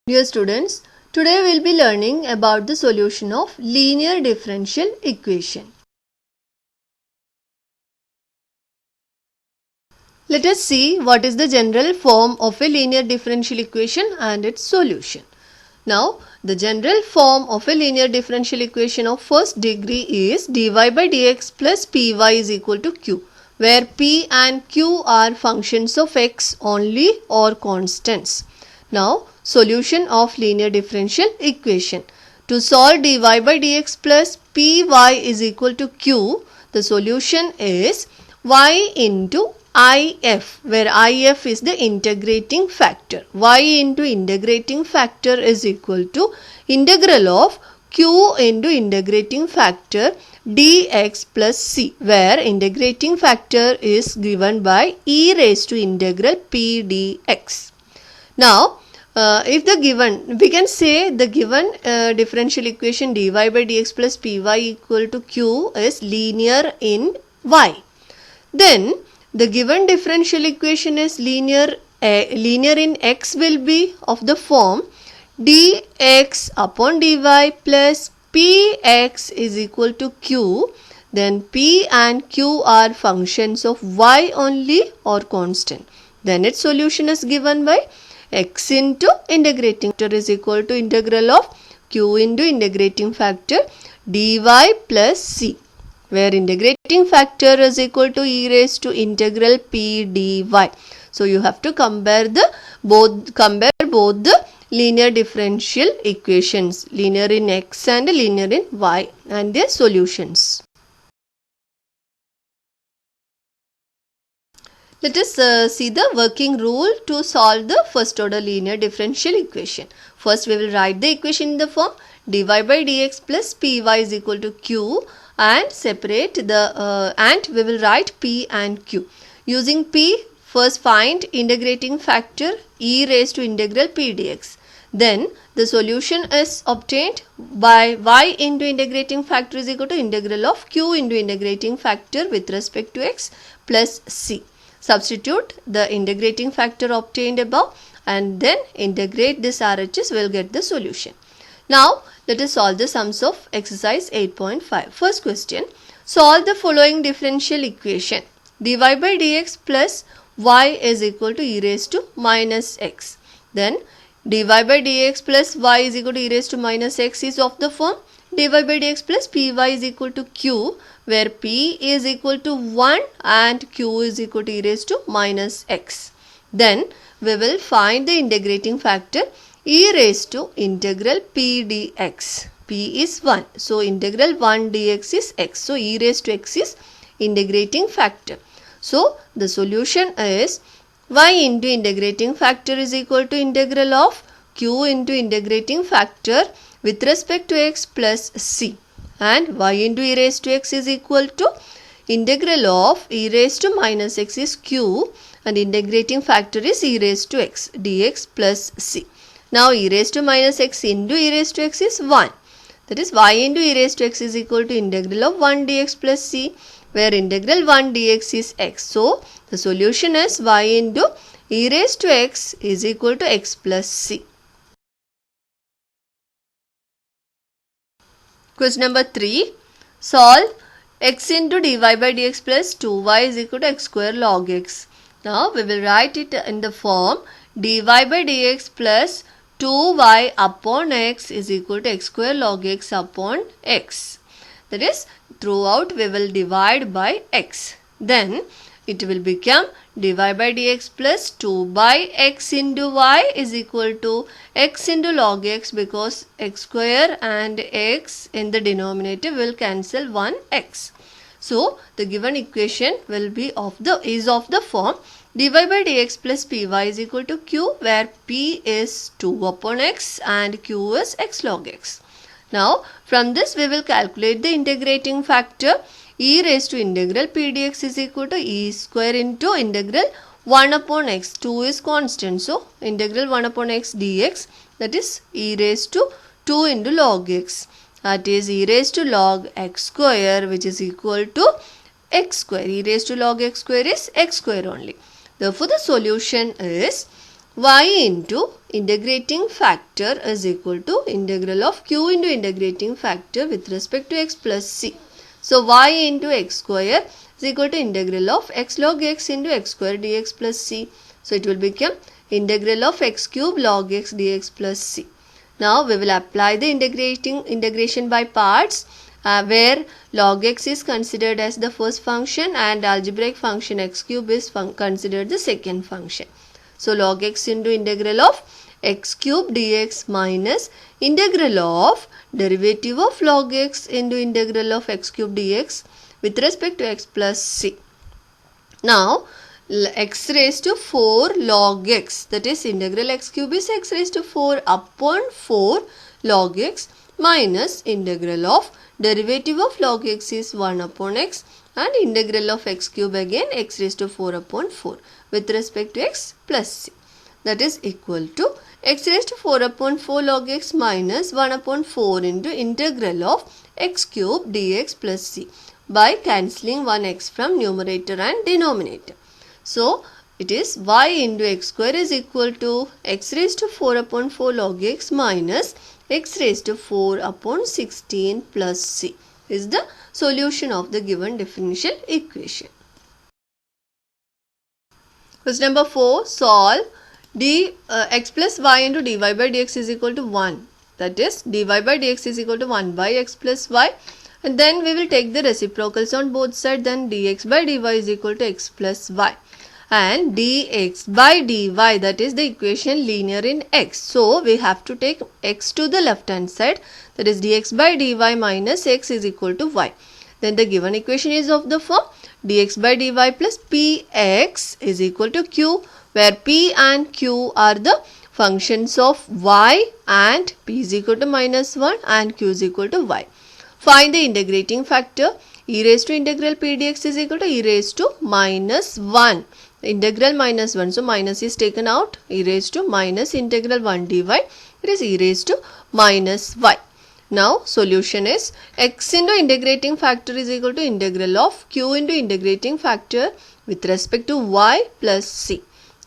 Dear students, today we will be learning about the solution of linear differential equation. Let us see what is the general form of a linear differential equation and its solution. Now, the general form of a linear differential equation of first degree is dy by dx plus py is equal to q, where p and q are functions of x only or constants. Now, solution of linear differential equation. To solve dy by dx plus py is equal to q, the solution is y into if, where if is the integrating factor. Y into integrating factor is equal to integral of q into integrating factor dx plus c, where integrating factor is given by e raised to integral p dx. Now, if the given, we can say the given differential equation dy by dx plus py equal to q is linear in y. Then the given differential equation is linear in x will be of the form dx upon dy plus px is equal to q. Then p and q are functions of y only or constant. Then its solution is given by x into integrating factor is equal to integral of q into integrating factor dy plus c, where integrating factor is equal to e raised to integral p dy. So you have to compare both the linear differential equations, linear in x and linear in y, and their solutions. Let us see the working rule to solve the first order linear differential equation. First we will write the equation in the form dy by dx plus py is equal to q, and separate the and we will write p and q. Using p, first find integrating factor e raised to integral p dx. Then the solution is obtained by y into integrating factor is equal to integral of q into integrating factor with respect to x plus c. Substitute the integrating factor obtained above and then integrate this RHS, will get the solution. Now, let us solve the sums of exercise 8.5. First question, solve the following differential equation. Dy by dx plus y is equal to e raised to minus x. Then, dy by dx plus y is equal to e raised to minus x is of the form dy by dx plus py is equal to q, where p is equal to 1 and q is equal to e raised to minus x. Then we will find the integrating factor e raised to integral p dx. P is 1. So integral 1 dx is x. So e raised to x is integrating factor. So the solution is y into integrating factor is equal to integral of q into integrating factor with respect to x plus c, and y into e raised to x is equal to integral of e raised to minus x is q, and integrating factor is e raised to x dx plus c. Now e raised to minus x into e raised to x is 1. That is y into e raised to x is equal to integral of 1 dx plus c, where integral 1 dx is x. So the solution is y into e raised to x is equal to x plus c. Question number 3. Solve x into dy by dx plus 2y is equal to x square log x. Now we will write it in the form dy by dx plus 2y upon x is equal to x square log x upon x. That is, throughout we will divide by x. Then it will become dy by dx plus 2 by x into y is equal to x into log x, because x square and x in the denominator will cancel 1x. So the given equation will be of the form dy by dx plus py is equal to q, where p is 2 upon x and q is x log x. Now from this we will calculate the integrating factor e raised to integral p dx is equal to e square into integral 1 upon x. 2 is constant, so integral 1 upon x dx, that is e raised to 2 into log x, that is e raised to log x square, which is equal to x square. E raised to log x square is x square only. Therefore the solution is y into integrating factor is equal to integral of q into integrating factor with respect to x plus c. So y into x square is equal to integral of x log x into x square dx plus c. So it will become integral of x cube log x dx plus c. Now we will apply the integration by parts where log x is considered as the first function and algebraic function x cube is considered the second function. So log x into integral of x cube dx minus integral of derivative of log x into integral of x cube dx with respect to x plus c. Now x raised to 4 log x, that is integral x cube is x raised to 4 upon 4 log x minus integral of derivative of log x is 1 upon x and integral of x cube again x raised to 4 upon 4 with respect to x plus c, that is equal to x raised to 4 upon 4 log x minus 1 upon 4 into integral of x cube dx plus c by cancelling 1x from numerator and denominator. So it is y into x square is equal to x raised to 4 upon 4 log x minus x raised to 4 upon 16 plus c is the solution of the given differential equation. Question number 4. Solve x plus y into dy by dx is equal to 1. That is dy by dx is equal to 1 by x plus y. And then we will take the reciprocals on both sides. Then dx by dy is equal to x plus y. And dx by dy, that is the equation linear in x. So we have to take x to the left hand side. That is dx by dy minus x is equal to y. Then the given equation is of the form dx by dy plus px is equal to q, where p and q are the functions of y and p is equal to minus 1 and q is equal to y. Find the integrating factor. E raised to integral p dx is equal to e raised to minus 1. Integral minus 1. So minus is taken out. E raised to minus integral 1 dy. It is e raised to minus y. Now solution is x into integrating factor is equal to integral of q into integrating factor with respect to y plus c.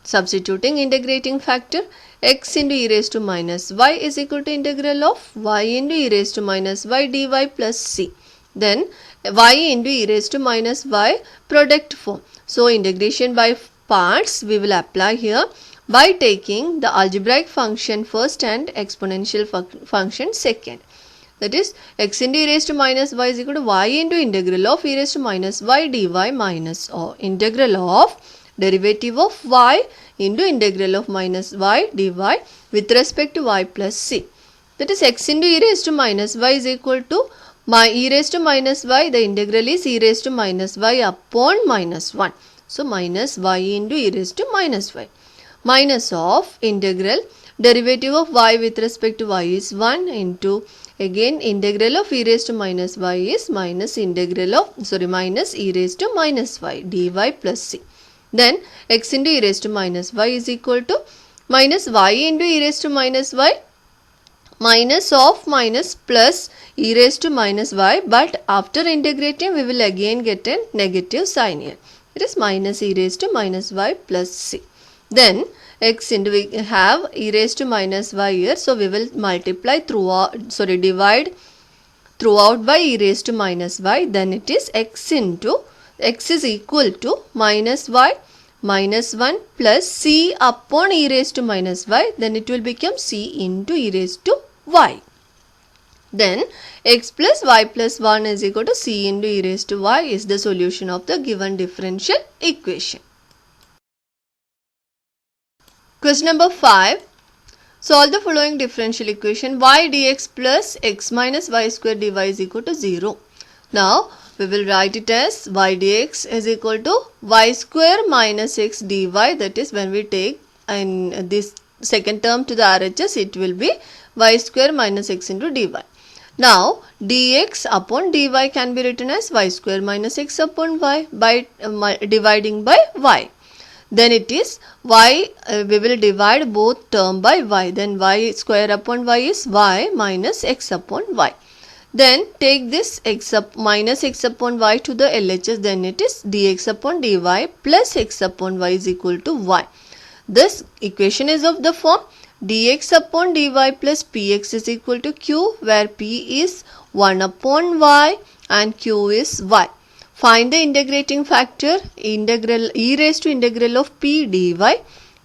Substituting integrating factor, x into e raised to minus y is equal to integral of y into e raised to minus y dy plus c. Then y into e raised to minus y product form. So integration by parts we will apply here by taking the algebraic function first and exponential function second. That is x into e raised to minus y is equal to y into integral of e raised to minus y dy minus integral of derivative of y into integral of minus y dy with respect to y plus c. That is x into e raised to minus y is equal to e raised to minus y, the integral is e raised to minus y upon minus 1. So minus y into e raised to minus y. Minus of integral derivative of y with respect to y is 1 into again integral of e raised to minus y is minus integral of minus e raised to minus y dy plus c. Then x into e raised to minus y is equal to minus y into e raised to minus y minus of minus plus e raised to minus y, but after integrating we will again get a negative sign here. It is minus e raised to minus y plus c. Then x into we have e raised to minus y here, so we will multiply divide throughout by e raised to minus y. Then it is x into x is equal to minus y minus 1 plus c upon e raised to minus y. Then it will become c into e raised to y. Then x plus y plus 1 is equal to c into e raised to y is the solution of the given differential equation. Question number 5. Solve the following differential equation y dx plus x minus y square dy is equal to 0. Now we will write it as y dx is equal to y square minus x dy, that is when we take in this second term to the RHS it will be y square minus x into dy. Now dx upon dy can be written as y square minus x upon y by dividing by y. Then it is y, we will divide both term by y. Then y square upon y is y minus x upon y. Then take this x up minus x upon y to the LHS. Then it is dx upon dy plus x upon y is equal to y. This equation is of the form dx upon dy plus px is equal to q, where p is 1 upon y and q is y. Find the integrating factor. Integral e raised to integral of p dy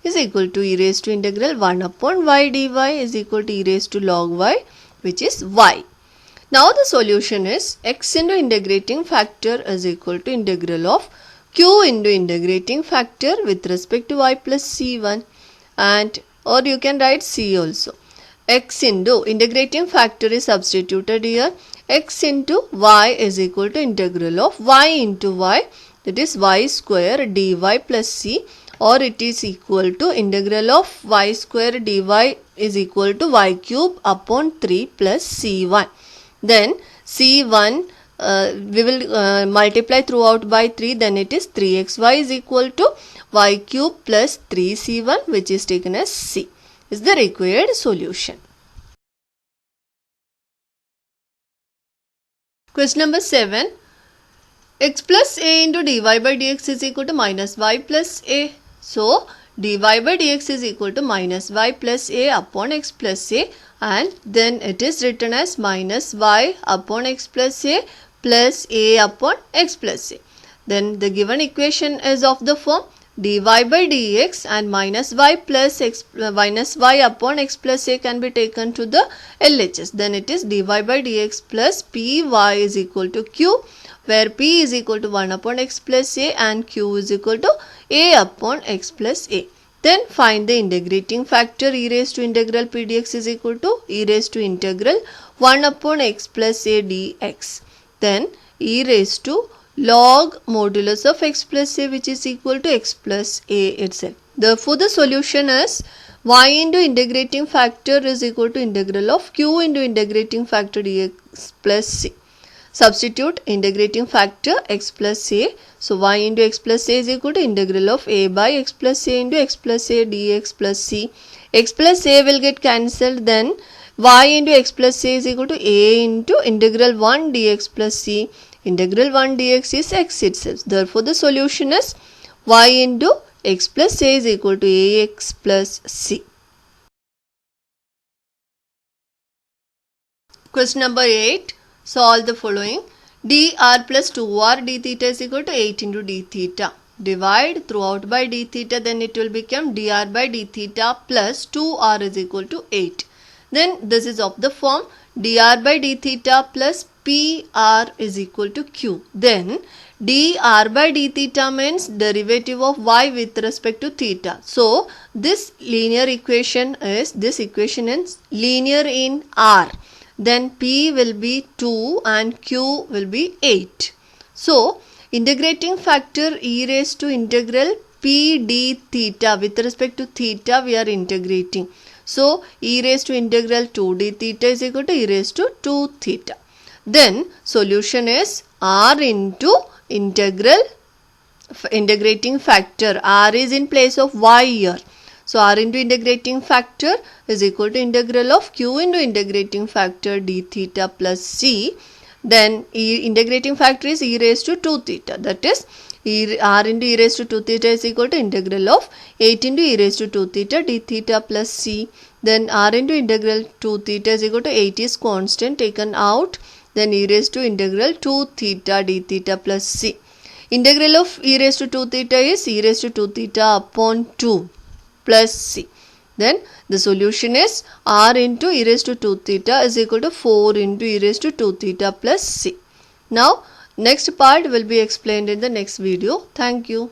is equal to e raised to integral 1 upon y dy is equal to e raised to log y, which is y. Now the solution is x into integrating factor is equal to integral of q into integrating factor with respect to y plus c1, and or you can write c also. X into integrating factor is substituted here. X into y is equal to integral of y into y, that is y square dy plus c, or it is equal to integral of y square dy is equal to y cube upon 3 plus c1. Then c1 we will multiply throughout by 3, then it is 3xy is equal to y cube plus 3c1, which is taken as c, is the required solution. Question number 7. X plus a into dy by dx is equal to minus y plus a. So dy by dx is equal to minus y plus a upon x plus a, and then it is written as minus y upon x plus a upon x plus a. Then the given equation is of the form dy by dx and minus y upon x plus a can be taken to the LHS. Then it is dy by dx plus py is equal to q, where p is equal to 1 upon x plus a and q is equal to a upon x plus a. Then find the integrating factor. E raised to integral p dx is equal to e raised to integral 1 upon x plus a dx. Then e raised to log modulus of x plus a, which is equal to x plus a itself. Therefore, the solution is y into integrating factor is equal to integral of q into integrating factor dx plus c. Substitute integrating factor x plus a. So y into x plus a is equal to integral of a by x plus a into x plus a dx plus c. X plus a will get cancelled, then y into x plus a is equal to a into integral 1 dx plus c. Integral 1 dx is x itself. Therefore, the solution is y into x plus a is equal to ax plus c. Question number 8. Solve the following. dr plus 2r d theta is equal to 8 into d theta. Divide throughout by d theta, then it will become dr by d theta plus 2r is equal to 8. Then this is of the form dr by d theta plus pr is equal to q. Then dr by d theta means derivative of y with respect to theta. So this linear equation is, this equation is linear in r. Then p will be 2 and q will be 8. So integrating factor e raised to integral p d theta, with respect to theta we are integrating. So e raised to integral 2 d theta is equal to e raised to 2 theta. Then solution is r into integrating factor. R is in place of y here. So r into integrating factor is equal to integral of q into integrating factor d theta plus c. Then integrating factor is e raised to 2 theta. That is r into e raised to 2 theta is equal to integral of 8 into e raised to 2 theta d theta plus c. Then r into integral 2 theta is equal to 8 is constant taken out. Then e raised to integral 2 theta d theta plus c. Integral of e raised to 2 theta is e raised to 2 theta upon 2 plus c. Then the solution is r into e raised to 2 theta is equal to 4 into e raised to 2 theta plus c. Now next part will be explained in the next video. Thank you.